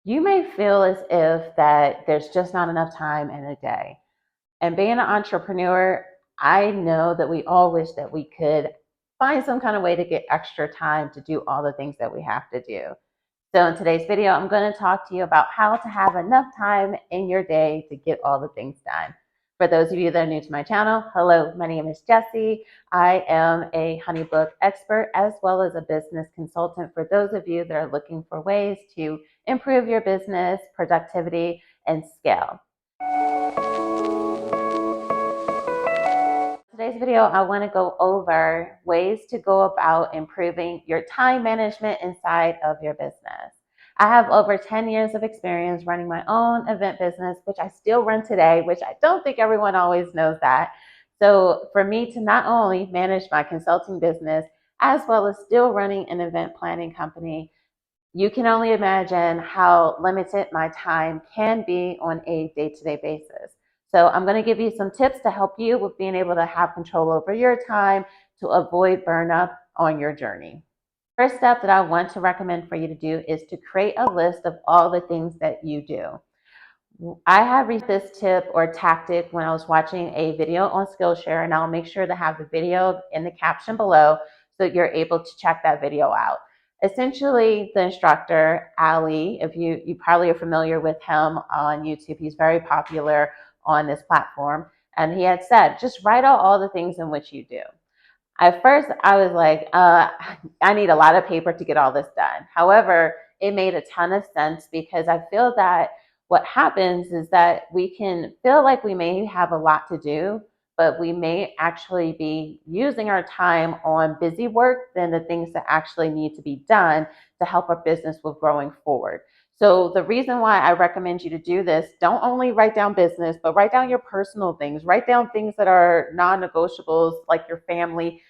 You may feel as if that there's just not enough time in a day. And being an entrepreneur, I know that we all wish that we could find some kind of way to get extra time to do all the things that we have to do. So in today's video, I'm going to talk to you about how to have enough time in your day to get all the things done. For those of you that are new to my channel, hello, my name is Jessie. I am a HoneyBook expert as well as a business consultant for those of you that are looking for ways to improve your business, productivity, and scale. Today's video, I want to go over ways to go about improving your time management inside of your business. I have over 10 years of experience running my own event business, which I still run today, which I don't think everyone always knows that. So for me to not only manage my consulting business, as well as still running an event planning company, you can only imagine how limited my time can be on a day-to-day basis. So I'm going to give you some tips to help you with being able to have control over your time to avoid burnout on your journey. First step that I want to recommend for you to do is to create a list of all the things that you do. I have read this tip or tactic when I was watching a video on Skillshare, and I'll make sure to have the video in the caption below so that you're able to check that video out. Essentially, the instructor, Ali, if you probably are familiar with him on YouTube, he's very popular on this platform, and he had said, just write out all the things in which you do. At first, I was like, I need a lot of paper to get all this done. However, it made a ton of sense because I feel that what happens is that we can feel like we may have a lot to do, but we may actually be using our time on busy work than the things that actually need to be done to help our business with growing forward. So the reason why I recommend you to do this, don't only write down business, but write down your personal things. Write down things that are non-negotiables, like your family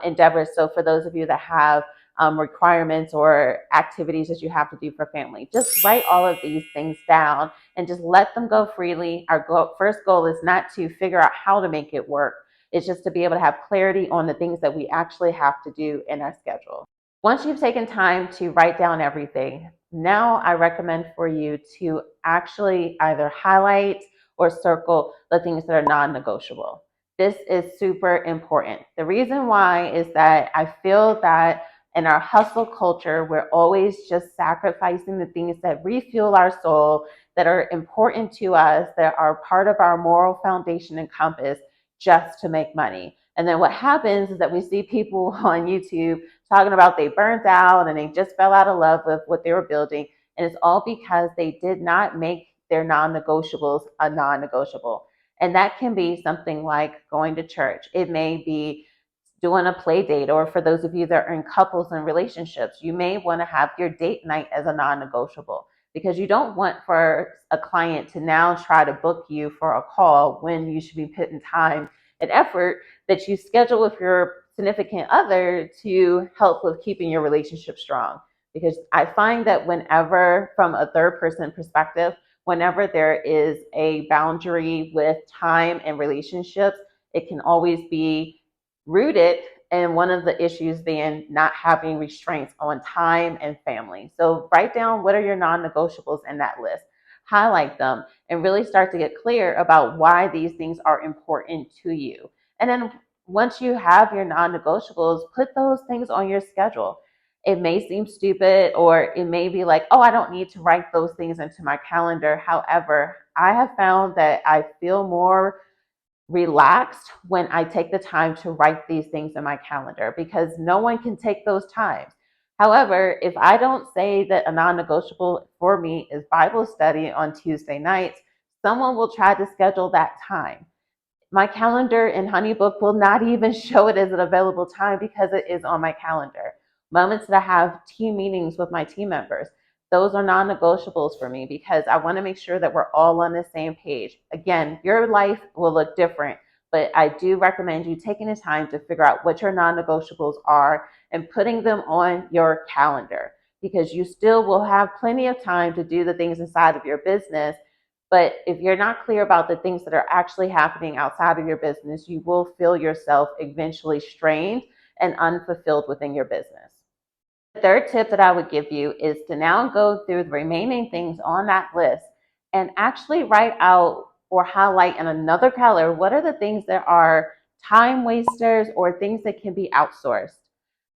endeavors. So for those of you that have requirements or activities that you have to do for family, just write all of these things down and just let them go freely. Our first goal is not to figure out how to make it work. It's just to be able to have clarity on the things that we actually have to do in our schedule. Once you've taken time to write down everything, now I recommend for you to actually either highlight or circle the things that are non-negotiable. This is super important. The reason why is that I feel that in our hustle culture, we're always just sacrificing the things that refuel our soul, that are important to us, that are part of our moral foundation and compass just to make money. And then what happens is that we see people on YouTube talking about they burnt out and they just fell out of love with what they were building. And it's all because they did not make their non-negotiables a non-negotiable. And that can be something like going to church. It may be doing a play date, or for those of you that are in couples and relationships, you may want to have your date night as a non-negotiable because you don't want for a client to now try to book you for a call when you should be putting time and effort that you schedule with your significant other to help with keeping your relationship strong. Because I find that whenever, from a third person perspective, whenever there is a boundary with time and relationships, it can always be rooted in one of the issues being not having restraints on time and family. So write down what are your non-negotiables in that list, highlight them, and really start to get clear about why these things are important to you. And then once you have your non-negotiables, put those things on your schedule. It may seem stupid, or it may be like, oh, I don't need to write those things into my calendar. However, I have found that I feel more relaxed when I take the time to write these things in my calendar because no one can take those times. However, if I don't say that a non-negotiable for me is Bible study on Tuesday nights, someone will try to schedule that time. My calendar in HoneyBook will not even show it as an available time because it is on my calendar. Moments that I have team meetings with my team members, those are non-negotiables for me because I want to make sure that we're all on the same page. Again, your life will look different, but I do recommend you taking the time to figure out what your non-negotiables are and putting them on your calendar because you still will have plenty of time to do the things inside of your business. But if you're not clear about the things that are actually happening outside of your business, you will feel yourself eventually strained and unfulfilled within your business. The third tip that I would give you is to now go through the remaining things on that list and actually write out or highlight in another color what are the things that are time wasters or things that can be outsourced.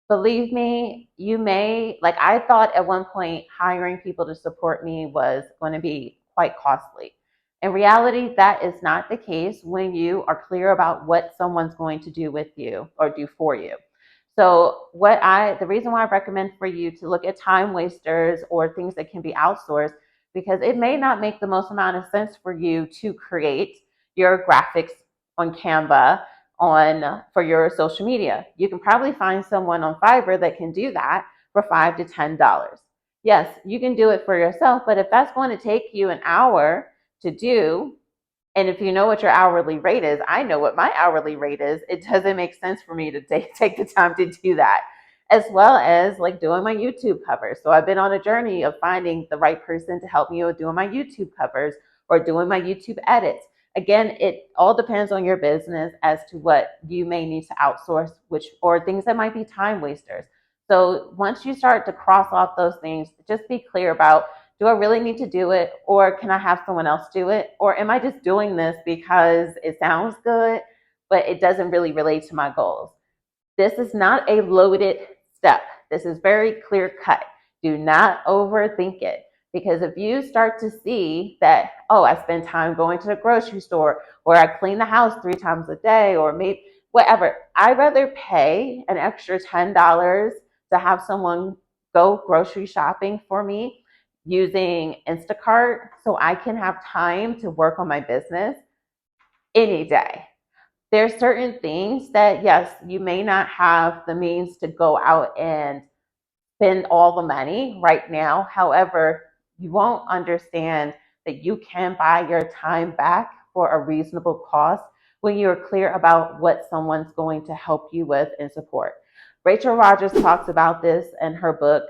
Believe me, you may, like I thought at one point, hiring people to support me was going to be quite costly. In reality, that is not the case when you are clear about what someone's going to do with you or do for you. So the reason why I recommend for you to look at time wasters or things that can be outsourced, because it may not make the most amount of sense for you to create your graphics on Canva for your social media. You can probably find someone on Fiverr that can do that for $5 to $10. Yes, you can do it for yourself, but if that's going to take you an hour to do, and if you know what your hourly rate is, I know what my hourly rate is. It doesn't make sense for me to take the time to do that, as well as like doing my YouTube covers. So I've been on a journey of finding the right person to help me with doing my YouTube covers or doing my YouTube edits. Again, it all depends on your business as to what you may need to outsource, or things that might be time wasters. So once you start to cross off those things, just be clear about, do I really need to do it, or can I have someone else do it? Or am I just doing this because it sounds good, but it doesn't really relate to my goals? This is not a loaded step. This is very clear cut. Do not overthink it. Because if you start to see that, oh, I spend time going to the grocery store, or I clean the house 3 times a day, or maybe whatever, I'd rather pay an extra $10 to have someone go grocery shopping for me using Instacart so I can have time to work on my business any day. There's certain things that, yes, you may not have the means to go out and spend all the money right now. However, you won't understand that you can buy your time back for a reasonable cost when you're clear about what someone's going to help you with and support. Rachel Rogers talks about this in her book,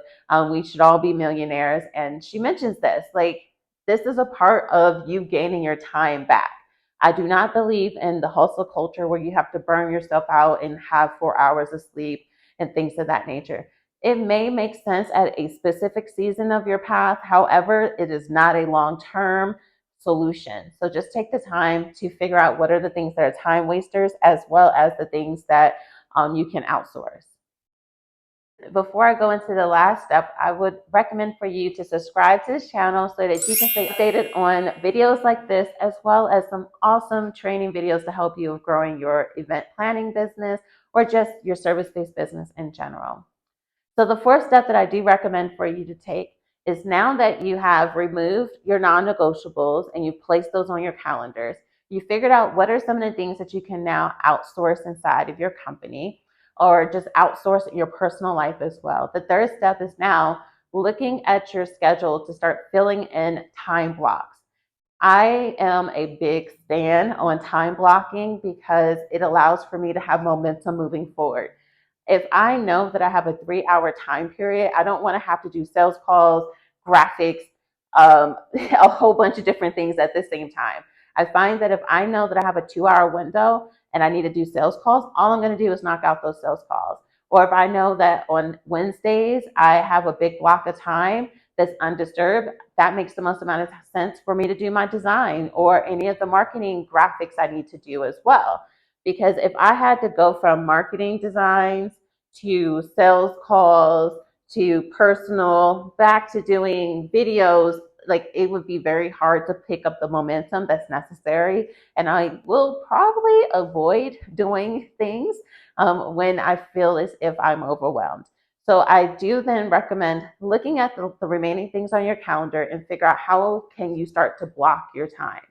We Should All Be Millionaires. And she mentions this, like, this is a part of you gaining your time back. I do not believe in the hustle culture where you have to burn yourself out and have 4 hours of sleep and things of that nature. It may make sense at a specific season of your path. However, it is not a long-term solution. So just take the time to figure out what are the things that are time wasters as well as the things that you can outsource. Before I go into the last step, I would recommend for you to subscribe to this channel so that you can stay updated on videos like this, as well as some awesome training videos to help you with growing your event planning business or just your service-based business in general. So the fourth step that I do recommend for you to take is, now that you have removed your non-negotiables and you've placed those on your calendars, you figured out what are some of the things that you can now outsource inside of your company or just outsource in your personal life as well. The third step is now looking at your schedule to start filling in time blocks. I am a big fan on time blocking because it allows for me to have momentum moving forward. If I know that I have a 3 hour time period, I don't want to have to do sales calls, graphics, a whole bunch of different things at the same time. I find that if I know that I have a 2 hour window and I need to do sales calls, all I'm going to do is knock out those sales calls. Or if I know that on Wednesdays I have a big block of time that's undisturbed, that makes the most amount of sense for me to do my design or any of the marketing graphics I need to do as well. Because if I had to go from marketing designs to sales calls to personal back to doing videos, like, it would be very hard to pick up the momentum that's necessary. And I will probably avoid doing things when I feel as if I'm overwhelmed. So I do then recommend looking at the remaining things on your calendar and figure out how can you start to block your time.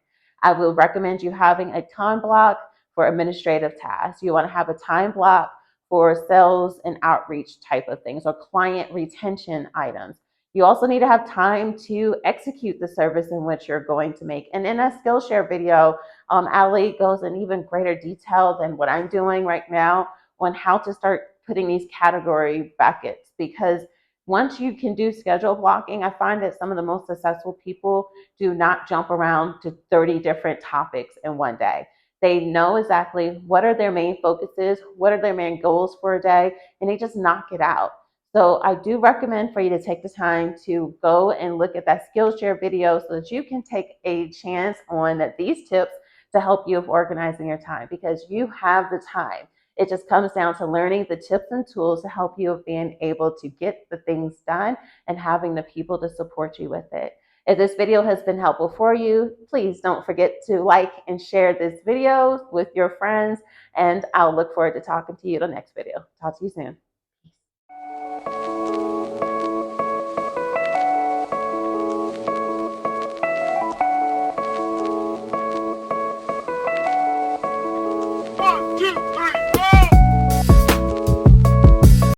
I will recommend you having a time block for administrative tasks. You want to have a time block for sales and outreach type of things or client retention items. You also need to have time to execute the service in which you're going to make. And in a Skillshare video, Ali goes in even greater detail than what I'm doing right now on how to start putting these category buckets. Because once you can do schedule blocking, I find that some of the most successful people do not jump around to 30 different topics in one day. They know exactly what are their main focuses, what are their main goals for a day, and they just knock it out. So I do recommend for you to take the time to go and look at that Skillshare video so that you can take a chance on these tips to help you with organizing your time, because you have the time. It just comes down to learning the tips and tools to help you with being able to get the things done and having the people to support you with it. If this video has been helpful for you, please don't forget to like and share this video with your friends, and I'll look forward to talking to you in the next video. Talk to you soon.